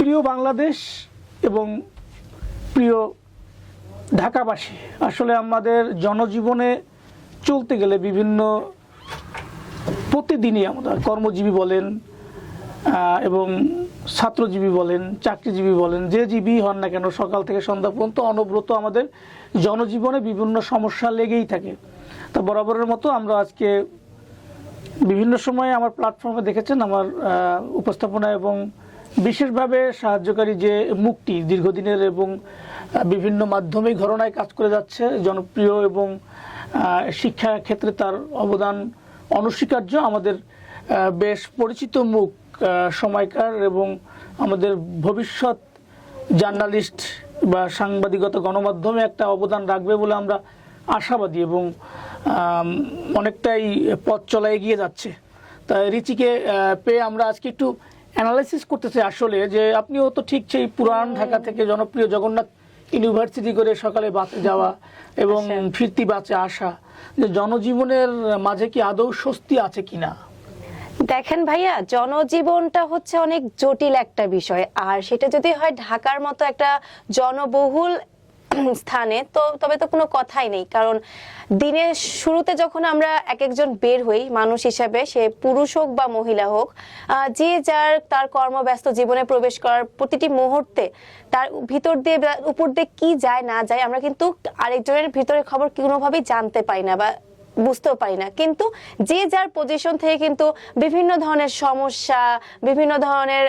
প্রিয় বাংলাদেশ এবং প্রিয় ঢাকাবাসী, আসলে আমাদের জনজীবনে চলতে গেলে বিভিন্ন প্রতিদিনই আমরা কর্মজীবী বলেন এবং ছাত্রজীবী বলেন, চাকরিজীবী বলেন, যে জীবী হন না কেন, সকাল থেকে সন্ধ্যা পর্যন্ত অনবরত আমাদের জনজীবনে বিভিন্ন সমস্যা লেগেই থাকে। তা বরাবরের মতো আমরা আজকে বিভিন্ন সময়ে আমার প্ল্যাটফর্মে দেখেছেন আমার উপস্থাপনা এবং বিশেষভাবে সাহায্যকারী যে মুক্তি দীর্ঘদিনের এবং বিভিন্ন মাধ্যমে ঘরনায় কাজ করে যাচ্ছে, জনপ্রিয় এবং শিক্ষা ক্ষেত্রে তার অবদান অনস্বীকার্য। আমাদের বেশ পরিচিত মুখ, সময়কার এবং আমাদের ভবিষ্যৎ জার্নালিস্ট বা সাংবাদিকতা গণমাধ্যমে একটা অবদান রাখবে বলে আমরা আশাবাদী এবং অনেকটাই পথ চলা এগিয়ে যাচ্ছে। তাই রিচিকে পেয়ে আমরা আজকে একটু অ্যানালাইসিস করতে চাই আসলে যে আপনিও তো ঠিক সেই পুরান ঢাকা থেকে জনপ্রিয় জগন্নাথ ইউনিভার্সিটি করে সকালে বাসে যাওয়া এবং ফিরতি বাসে আসা, যে জনজীবনের মাঝে কি আদৌ স্বস্তি আছে কিনা? দেখেন ভাইয়া, জনজীবনটা হচ্ছে অনেক জটিল একটা বিষয়, আর সেটা যদি হয় ঢাকার মতো একটা জনবহুল স্থানে, তো তবে তো কোনো কথাই নেই। কারণ দিনের শুরুতে যখন আমরা এক একজন বের হই মানুষ হিসাবে, সে পুরুষ হোক বা মহিলা হোক, যে যার তার কর্মব্যস্ত জীবনে প্রবেশ করার প্রতিটি মুহূর্তে তার ভিতর দিয়ে উপর দিয়ে কি যায় না যায় আমরা কিন্তু আরেকজনের ভিতরের খবর কোনোভাবেই জানতে পারি না বা বুঝতেও পারি না। কিন্তু যে যার পজিশন থেকে কিন্তু বিভিন্ন ধরনের সমস্যা, বিভিন্ন ধরনের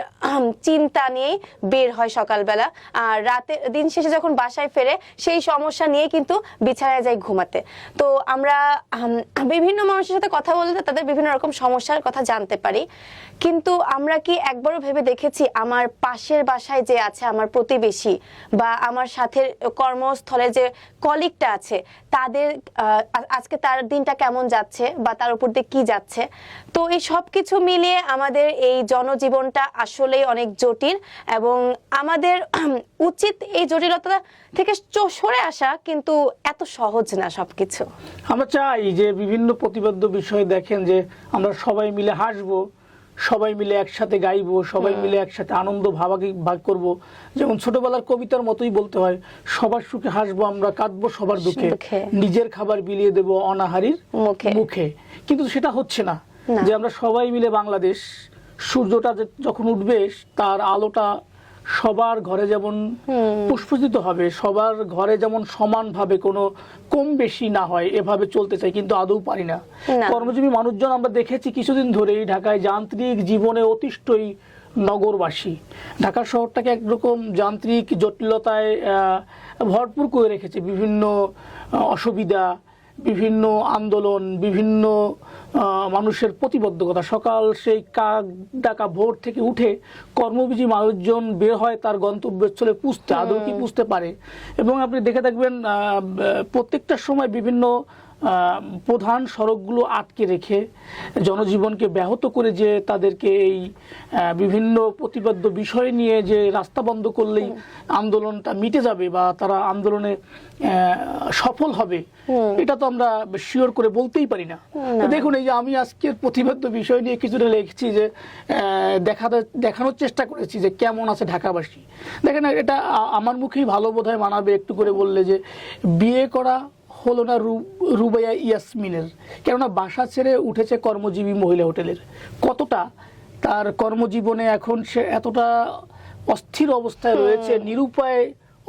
চিন্তা নিয়ে বের হয় সকালবেলা, আর রাতে দিন শেষে যখন বাসায় ফেরে সেই সমস্যা নিয়ে কিন্তু বিছানায় যাই ঘুমাতে। তো আমরা বিভিন্ন মানুষের সাথে কথা বলতে তাদের বিভিন্ন রকম সমস্যার কথা জানতে পারি, কিন্তু আমরা কি একবারও ভেবে দেখেছি আমার পাশের বাসায় যে আছে, আমার প্রতিবেশী বা আমার সাথে কর্মস্থলে যে কলিগটা আছে, তাদের আজকে তার দিনটা কেমন যাচ্ছে বা তার উপর দিয়ে কি যাচ্ছে? তো এই সব কিছু মিলিয়ে আমাদের এই জনজীবনটা আসলেই অনেক জটিল এবং আমাদের উচিত এই জটিলতা থেকে সরে আসা, কিন্তু এত সহজ না সবকিছু। আমরা চাই যে বিভিন্ন প্রতিবাদ্য বিষয় দেখেন যে আমরা সবাই মিলে হাসবো, সবাই মিলে একসাথে গাইবো, সবাই মিলে একসাথে আনন্দ ভাগ করব। যেমন ছোটবেলার কবিতার মতোই বলতে হয়, সবার সুখে হাসবো আমরা, কাঁদবো সবার দুঃখে, নিজের খাবার বিলিয়ে দেব অনাহারীর মুখে। কিন্তু সেটা হচ্ছে না যে আমরা সবাই মিলে বাংলাদেশ, সূর্যটা যখন উঠবে তার আলোটা সবার ঘরে যেমন পুষ্পিত হবে, সবার ঘরে যেমন সমানভাবে কোনো কম বেশি না হয়, এভাবে চলতে চাই, কিন্তু আদৌ পারি না। কর্মজীবী মানুষজন আমরা দেখেছি কিছুদিন ধরেই ঢাকায় যান্ত্রিক জীবনে অতিষ্ঠই নগরবাসী। ঢাকা শহরটাকে একরকম যান্ত্রিক জটিলতায় ভরপুর করে রেখেছে। বিভিন্ন অসুবিধা, বিভিন্ন আন্দোলন, বিভিন্ন মানুষের প্রতিবদ্ধকতা। সকাল সেই কাক ডাকা ভোর থেকে উঠে কর্মজীবী মানুষজন বের হয় তার গন্তব্যস্থলে পুষতে, আদৌ কি পুষতে পারে? এবং আপনি দেখে থাকবেন প্রত্যেকটা সময় বিভিন্ন প্রধান সড়কগুলো আটকে রেখে জনজীবনকে ব্যাহত করে যে তাদেরকে এই বিভিন্ন প্রতিবাদ্য বিষয় নিয়ে যে রাস্তা বন্ধ করলেই আন্দোলনটা মিটে যাবে বা তারা আন্দোলনে সফল হবে, এটা তো আমরা শিওর করে বলতেই পারি না। দেখুন, এই যে আমি আজকের প্রতিবাদ্য বিষয় নিয়ে কিছুটা লিখছি, যে দেখানোর চেষ্টা করেছি যে কেমন আছে ঢাকাবাসী। দেখেন, এটা আমার মুখেই ভালো বোধহয় মানাবে একটু করে বললে যে বিয়ে করা হলো না রুবাইয়া ইয়াসমিনের, কেননা বাসা ছেড়ে উঠেছে কর্মজীবী মহিলা হোটেলের। কতটা তার কর্মজীবনে এখন সে এতটা অস্থির অবস্থায় রয়েছে, নিরুপায়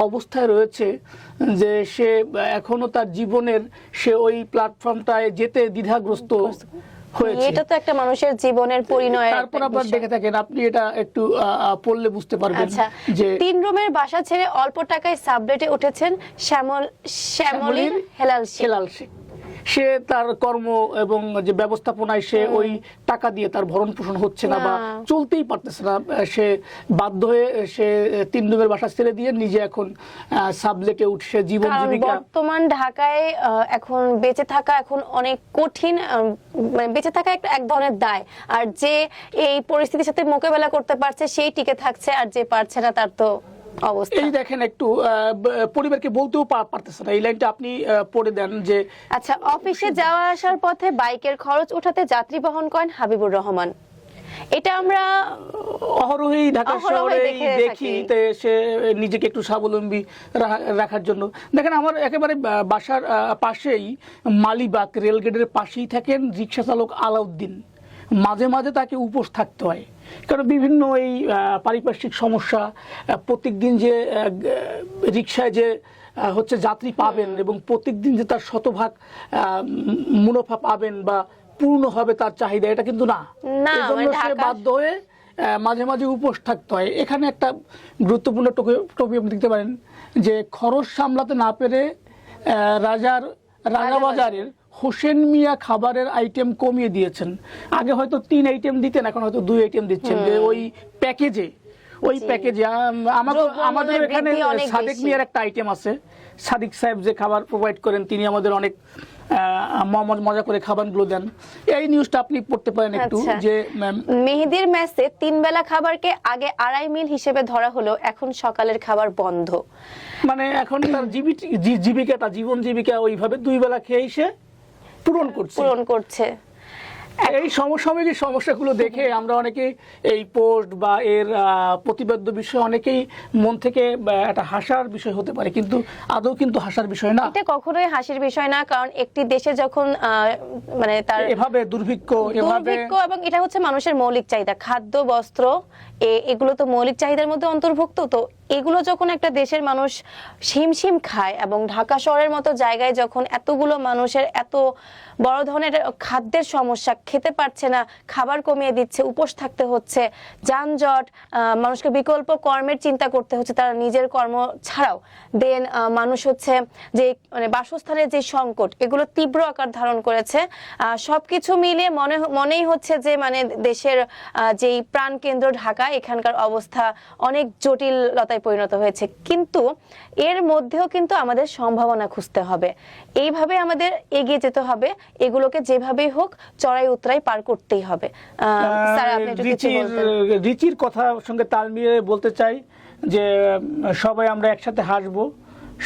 অবস্থায় রয়েছে যে সে এখনো তার জীবনের সে ওই প্ল্যাটফর্মটায় যেতে দ্বিধাগ্রস্ত হয়েছে। এটা তো একটা মানুষের জীবনের পরিণয়। তারপর আবার দেখে থাকেন আপনি, এটা একটু পড়লে বুঝতে পারবেন যে 3 রুমের বাসা ছেড়ে অল্প টাকায় সাবলেটে উঠেছেন শ্যামলীর হেলাল শেখ। সে তার কর্ম এবং যে ব্যবস্থাপনায় সে ওই টাকা দিয়ে তার ভরণ পোষণ হচ্ছে না বা চলতেই পারতেছে না। সে বাধ্য হয়ে সে 3 রুমের বাসা ছেড়ে দিয়ে নিজে এখন সাবলেটে উঠছে জীবন জীবিকা। বর্তমান ঢাকায় এখন বেঁচে থাকা এখন অনেক কঠিন, বেঁচে থাকা এক ধরনের দায়। আর যে এই পরিস্থিতির সাথে মোকাবেলা করতে পারছে সেই টিকে থাকছে, আর যে পারছে না তার তো এই দেখেন একটু পরিবারকে বলতেও পারতেছে না। এই লাইনটা আপনি পড়ে দেন যে আচ্ছা, অফিসে যাওয়া আসার পথে বাইকের খরচ উঠাতে যাত্রী বহন করেন হাবিবুর রহমান। এটা আমরা অহরহই ঢাকা অহরহই শহরে দেখে দেখি, থাকি। তো সে নিজেকে একটু স্বাবলম্বী রাখার জন্য। দেখেন আমার একেবারে বাসার পাশেই মালিবাগ রেলগেটের পাশেই থাকেন রিক্সা চালক আলাউদ্দিন। মাঝে মাঝে তাকে উপোস থাকতে হয়, কারণ বিভিন্ন এই পারিপার্শ্বিক সমস্যা, প্রত্যেকদিন যে রিক্সায় যে হচ্ছে যাত্রী পাবেন এবং প্রত্যেকদিন যে তার শতভাগ মুনাফা পাবেন বা পূর্ণ হবে তার চাহিদা, এটা কিন্তু না। না, এজন্য মানে সে ঢাকা- বাধ্য হয়ে মাঝে মাঝে উপোস থাকতে হয়। এখানে একটা গুরুত্বপূর্ণ টপিক আপনি দেখতে পারেন যে খরচ সামলাতে না পেরে রাজাবাজারের হোসেন মিয়া খাবারের আইটেম কমিয়ে দিয়েছেন। আগে হয়তো 3 আইটেম দিতেন, এখন হয়তো 2 আইটেম দিচ্ছেন। যে ওই প্যাকেজে আমাদের এখানে বৃদ্ধি অনেক সাদেক বেশি। মিয়ার একটা আইটেম আছে। সাদিক সাহেব যে খাবার প্রোভাইড করেন, তিনি আমাদের অনেক মজা করে খাবারগুলো দেন। এই নিউজটা আপনি পড়তে পারেন একটু। আচ্ছা। যে মেহেদীর মেসে 3 বেলা খাবারকে আগে 2.5 মিল হিসেবে ধরা হলো, এখন সকালের খাবার বন্ধ। মানে এখন তার জীবিকাটা, জীবন জীবিকা ওইভাবে 2 বেলা খেয়ে সে পূরণ করছে। এই সমসাময়িক সমস্যাগুলো দেখে আমরা অনেকে এই পোস্ট বা এর প্রতিবাদ্য বিষয় অনেকেই মন থেকে একটা হাসার বিষয় হতে পারে, কিন্তু আদৌ কিন্তু হাসার বিষয় না। এটা কখনোই হাসির বিষয় না, কারণ একটি দেশে যখন মানে তার এভাবে দুর্ভিক্ষ এবং এটা হচ্ছে মানুষের মৌলিক চাহিদা, খাদ্য বস্ত্র এগুলো তো মৌলিক চাহিদার মধ্যে অন্তর্ভুক্ত। তো এগুলো যখন একটা দেশের মানুষ হিমশিম খায়, এবং ঢাকা শহরের মতো জায়গায় যখন এতগুলো মানুষের এত বড় ধরনের খাদ্যের সমস্যা, খেতে পারছে না, খাবার কমিয়ে দিচ্ছে, উপোস থাকতে হচ্ছে, যানজট, মানুষকে বিকল্প কর্মের চিন্তা করতে হচ্ছে তারা নিজের কর্ম ছাড়াও, দেন মানুষ হচ্ছে যে মানে বাসস্থানের যে সংকট, এগুলো তীব্র আকার ধারণ করেছে। সবকিছু মিলিয়ে মনেই হচ্ছে যে মানে দেশের যেই প্রাণকেন্দ্র ঢাকা, এখানকার অবস্থা অনেক জটিলতায় পরিণত হয়েছে। কিন্তু এর মধ্যেও কিন্তু আমাদের সম্ভাবনা খুঁজতে হবে, এইভাবে আমাদের এগিয়ে যেতে হবে, এগুলোকে যেভাবেই হোক চড়াই উতরাই পার করতেই হবে। স্যার, আপনি একটু কিছু বলতেন। রিচির কথার সঙ্গে তাল মিলিয়ে বলতে চাই যে সবাই আমরা একসাথে হাসবো,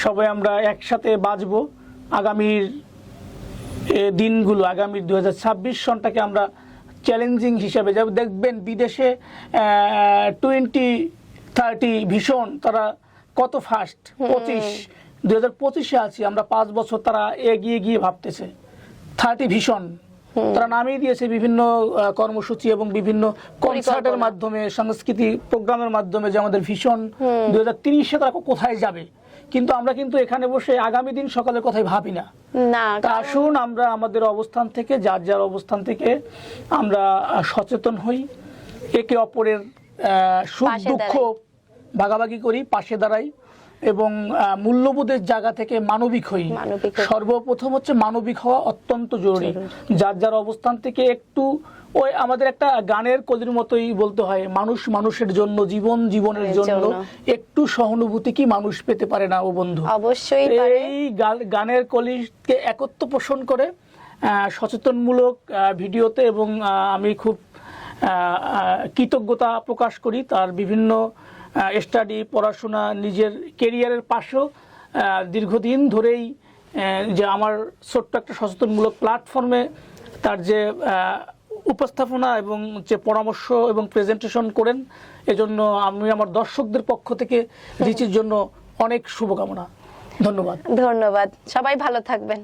সবাই আমরা একসাথে বাঁচবো। আগামীর দিনগুলো, আগামী 2026 সনটাকে আমরা চ্যালেঞ্জিং হিসাবে যাব। দেখবেন বিদেশে 2030 ভিশন তারা কত ফাস্ট, 2025-এ আছি আমরা, 5 বছর তারা এগিয়ে গিয়ে ভাবতেছে। 30 ভিশন তারা নামিয়ে দিয়েছে বিভিন্ন কর্মসূচি এবং বিভিন্ন কনসার্টের মাধ্যমে, সাংস্কৃতিক প্রোগ্রামের মাধ্যমে, যে আমাদের ভিশন 2030-এ তারা কোথায় যাবে। কিন্তু আমরা কিন্তু এখানে বসে আগামী দিন সকালের কথাই ভাবি না। তা আসুন আমরা আমাদের অবস্থান থেকে, যার যার অবস্থান থেকে আমরা সচেতন হই, একে অপরের সুখ দুঃখ ভাগাভাগি করি, পাশে দাঁড়াই এবং মূল্যবোধের জায়গা থেকে মানবিক হই। সর্বপ্রথম হচ্ছে মানবিক হওয়া অত্যন্ত জরুরি। যার যার অবস্থান থেকে একটু ওই আমাদের একটা গানের কলির মতোই বলতে হয়, মানুষ মানুষের জন্য, জীবন জীবনের জন্য, একটু সহানুভূতি কি মানুষ পেতে পারে না ও বন্ধু? অবশ্যই। এই গানের কলিকে একত্র পোষণ করে সচেতনমূলক ভিডিওতে, এবং আমি খুব কৃতজ্ঞতা প্রকাশ করি তার বিভিন্ন স্টাডি, পড়াশোনা, নিজের কেরিয়ারের পাশেও দীর্ঘদিন ধরেই যে আমার ছোট্ট একটা সচেতনমূলক প্ল্যাটফর্মে তার যে উপস্থাপনা এবং যে পরামর্শ এবং প্রেজেন্টেশন করেন, এজন্য আমি আমার দর্শকদের পক্ষ থেকে রিচির জন্য অনেক শুভকামনা। ধন্যবাদ। সবাই ভালো থাকবেন।